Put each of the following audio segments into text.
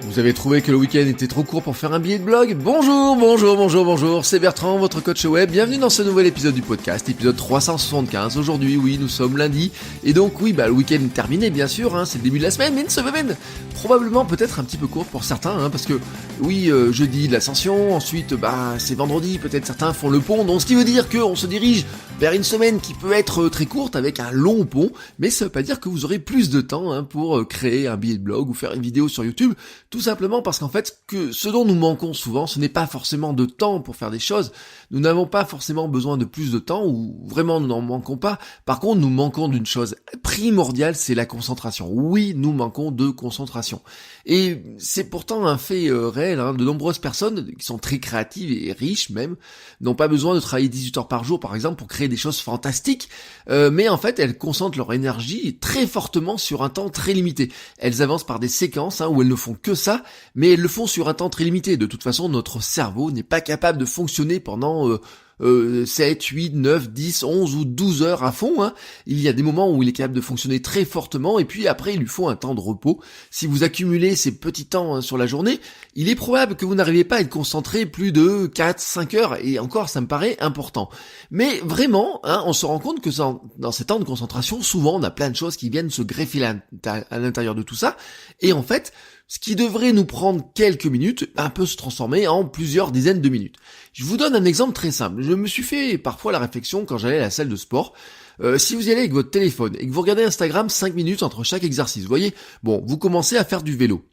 Vous avez trouvé que le week-end était trop court pour faire un billet de blog ? Bonjour, c'est Bertrand, votre coach web. Bienvenue dans ce nouvel épisode du podcast, épisode 375. Aujourd'hui, oui, nous sommes lundi. Et donc, oui, le week-end est terminé, bien sûr, c'est le début de la semaine, mais une semaine probablement peut-être un petit peu courte pour certains, parce que, oui, jeudi de l'Ascension, ensuite, c'est vendredi, peut-être certains font le pont, donc ce qui veut dire qu'on se dirige vers une semaine qui peut être très courte avec un long pont, mais ça veut pas dire que vous aurez plus de temps pour créer un billet de blog ou faire une vidéo sur YouTube, tout simplement parce qu'en fait, que ce dont nous manquons souvent, ce n'est pas forcément de temps pour faire des choses, nous n'avons pas forcément besoin de plus de temps, ou vraiment nous n'en manquons pas, par contre nous manquons d'une chose primordiale, c'est la concentration. Oui, nous manquons de concentration. Et c'est pourtant un fait réel, de nombreuses personnes qui sont très créatives et riches même, n'ont pas besoin de travailler 18 heures par jour par exemple pour créer des choses fantastiques, mais en fait elles concentrent leur énergie très fortement sur un temps très limité. Elles avancent par des séquences où elles ne font que ça, mais elles le font sur un temps très limité. De toute façon, notre cerveau n'est pas capable de fonctionner pendant 7, 8, 9, 10, 11 ou 12 heures à fond. Il y a des moments où il est capable de fonctionner très fortement et puis après il lui faut un temps de repos. Si vous accumulez ces petits temps sur la journée, il est probable que vous n'arriviez pas à être concentré plus de 4, 5 heures et encore ça me paraît important. Mais vraiment, on se rend compte que dans ces temps de concentration, souvent on a plein de choses qui viennent se greffer à l'intérieur de tout ça et en fait, ce qui devrait nous prendre quelques minutes peut se transformer en plusieurs dizaines de minutes. Je vous donne un exemple très simple. Je me suis fait parfois la réflexion quand j'allais à la salle de sport. Si vous y allez avec votre téléphone et que vous regardez Instagram 5 minutes entre chaque exercice, vous voyez, vous commencez à faire du vélo.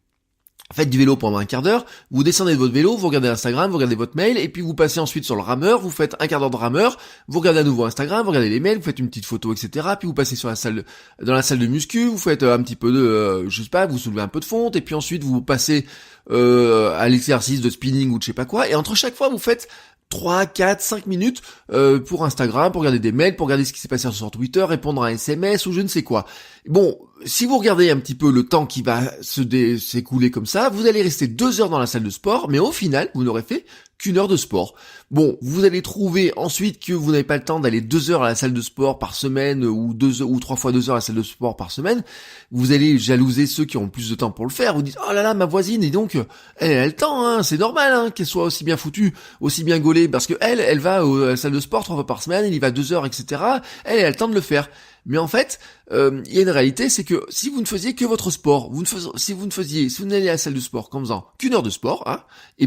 Faites du vélo pendant un quart d'heure, vous descendez de votre vélo, vous regardez Instagram, vous regardez votre mail, et puis vous passez ensuite sur le rameur, vous faites un quart d'heure de rameur, vous regardez à nouveau Instagram, vous regardez les mails, vous faites une petite photo, etc. Puis vous passez dans la salle de muscu, vous faites un petit peu de, vous soulevez un peu de fonte, et puis ensuite vous passez à l'exercice de spinning ou de je sais pas quoi, et entre chaque fois vous faites 3, 4, 5 minutes pour Instagram, pour regarder des mails, pour regarder ce qui s'est passé sur Twitter, répondre à un SMS ou je ne sais quoi. Bon, si vous regardez un petit peu le temps qui va s'écouler comme ça, vous allez rester 2 heures dans la salle de sport, mais au final, vous n'aurez fait qu'1 heure de sport. Bon, vous allez trouver ensuite que vous n'avez pas le temps d'aller 2 heures à la salle de sport par semaine ou 3 fois 2 heures à la salle de sport par semaine. Vous allez jalouser ceux qui ont plus de temps pour le faire. Vous dites, oh là là, ma voisine, et donc, elle a le temps, c'est normal qu'elle soit aussi bien foutue, aussi bien gaulée, parce que elle va à la salle de sport 3 fois par semaine, elle y va 2 heures, etc. Elle a le temps de le faire. Mais en fait, il y a une réalité, c'est que si vous ne faisiez que votre sport, si vous n'allez à la salle de sport qu'en faisant qu'1 heure de sport,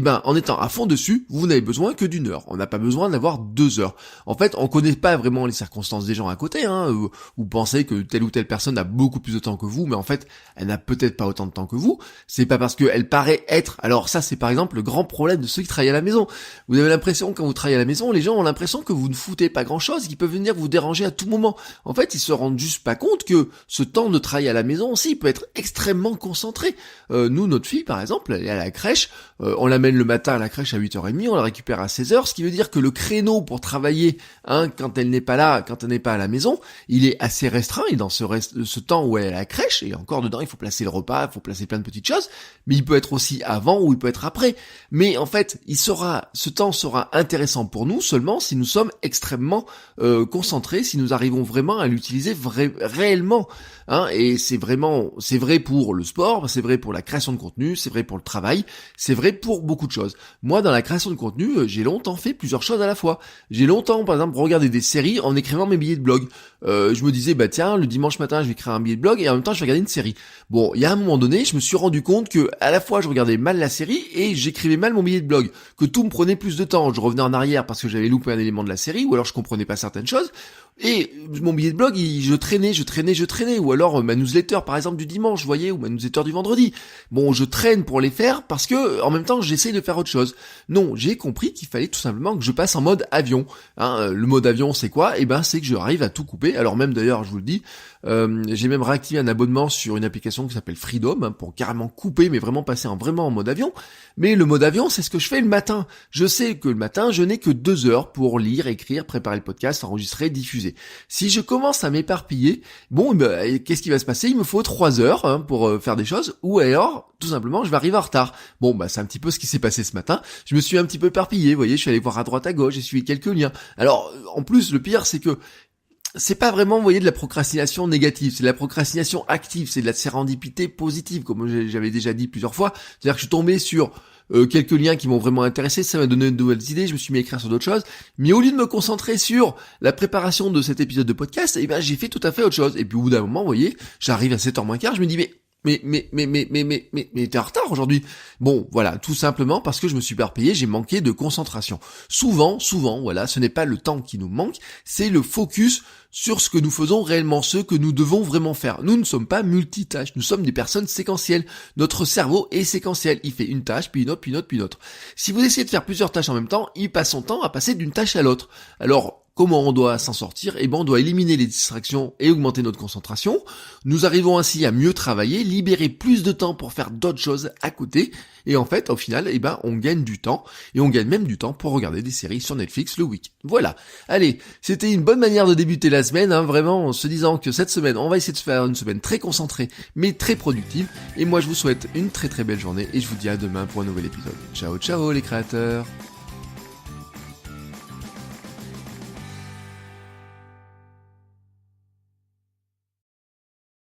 en étant à fond dessus, vous n'avez besoin que d'1 heure. On n'a pas besoin d'avoir 2 heures. En fait, on connaît pas vraiment les circonstances des gens à côté, Vous pensez que telle ou telle personne a beaucoup plus de temps que vous, mais en fait, elle n'a peut-être pas autant de temps que vous. C'est pas parce qu'elle paraît être. Alors ça, c'est par exemple le grand problème de ceux qui travaillent à la maison. Vous avez l'impression, quand vous travaillez à la maison, les gens ont l'impression que vous ne foutez pas grand-chose, qu'ils peuvent venir vous déranger à tout moment. En fait, ils se rendent juste pas compte que ce temps de travail à la maison aussi peut être extrêmement concentré. Nous, notre fille, par exemple, elle est à la crèche, on l'amène le matin à la crèche à 8h30, on la récupère à 16h, ce qui veut dire que le créneau pour travailler, quand elle n'est pas là, quand elle n'est pas à la maison, il est assez restreint, et dans ce temps où elle est à la crèche, et encore dedans, il faut placer le repas, il faut placer plein de petites choses, mais il peut être aussi avant ou il peut être après. Mais en fait, ce temps sera intéressant pour nous seulement si nous sommes extrêmement concentrés, si nous arrivons vraiment à l'utiliser réellement, et c'est vrai pour le sport, c'est vrai pour la création de contenu, c'est vrai pour le travail, c'est vrai pour beaucoup de choses. Moi, dans la création de contenu, j'ai longtemps fait plusieurs choses à la fois. J'ai longtemps, par exemple, regardé des séries en écrivant mes billets de blog. Je me disais, tiens, le dimanche matin, je vais créer un billet de blog et en même temps, je vais regarder une série. Bon, il y a un moment donné, je me suis rendu compte que à la fois, je regardais mal la série et j'écrivais mal mon billet de blog, que tout me prenait plus de temps. Je revenais en arrière parce que j'avais loupé un élément de la série ou alors je comprenais pas certaines choses. Et mon billet de blog, je traînais, ou alors ma newsletter par exemple du dimanche, vous voyez, ou ma newsletter du vendredi. Bon, je traîne pour les faire parce que en même temps j'essaye de faire autre chose. Non, j'ai compris qu'il fallait tout simplement que je passe en mode avion. Le mode avion, c'est quoi ? C'est que j'arrive à tout couper. Alors même d'ailleurs, je vous le dis, j'ai même réactivé un abonnement sur une application qui s'appelle Freedom pour carrément couper, mais vraiment passer vraiment en mode avion. Mais le mode avion, c'est ce que je fais le matin. Je sais que le matin, je n'ai que 2 heures pour lire, écrire, préparer le podcast, enregistrer, diffuser. Si je commence à m'éparpiller, qu'est-ce qui va se passer ? Il me faut 3 heures pour faire des choses, ou alors, tout simplement, je vais arriver en retard. C'est un petit peu ce qui s'est passé ce matin. Je me suis un petit peu éparpillé, vous voyez, je suis allé voir à droite à gauche, j'ai suivi quelques liens. Alors, en plus, le pire, c'est que c'est pas vraiment, vous voyez, de la procrastination négative, c'est de la procrastination active, c'est de la sérendipité positive, comme j'avais déjà dit plusieurs fois. C'est-à-dire que je suis tombé sur quelques liens qui m'ont vraiment intéressé, ça m'a donné de nouvelles idées, je me suis mis à écrire sur d'autres choses, mais au lieu de me concentrer sur la préparation de cet épisode de podcast, eh ben j'ai fait tout à fait autre chose. Et puis au bout d'un moment, vous voyez, j'arrive à 7h moins quart, je me dis mais t'es en retard aujourd'hui. Bon, voilà, tout simplement parce que je me suis éparpillé, j'ai manqué de concentration. Souvent, voilà, ce n'est pas le temps qui nous manque, c'est le focus sur ce que nous faisons réellement, ce que nous devons vraiment faire. Nous ne sommes pas multitâches, nous sommes des personnes séquentielles. Notre cerveau est séquentiel, il fait une tâche, puis une autre, puis une autre, puis une autre. Si vous essayez de faire plusieurs tâches en même temps, il passe son temps à passer d'une tâche à l'autre. Alors, comment on doit s'en sortir? Eh ben, on doit éliminer les distractions et augmenter notre concentration. Nous arrivons ainsi à mieux travailler, libérer plus de temps pour faire d'autres choses à côté. Et en fait, au final, eh ben, on gagne du temps. Et on gagne même du temps pour regarder des séries sur Netflix le week-end. Voilà. Allez, c'était une bonne manière de débuter la semaine, hein, vraiment, en se disant que cette semaine, on va essayer de faire une semaine très concentrée, mais très productive. Et moi, je vous souhaite une très très belle journée et je vous dis à demain pour un nouvel épisode. Ciao, ciao les créateurs!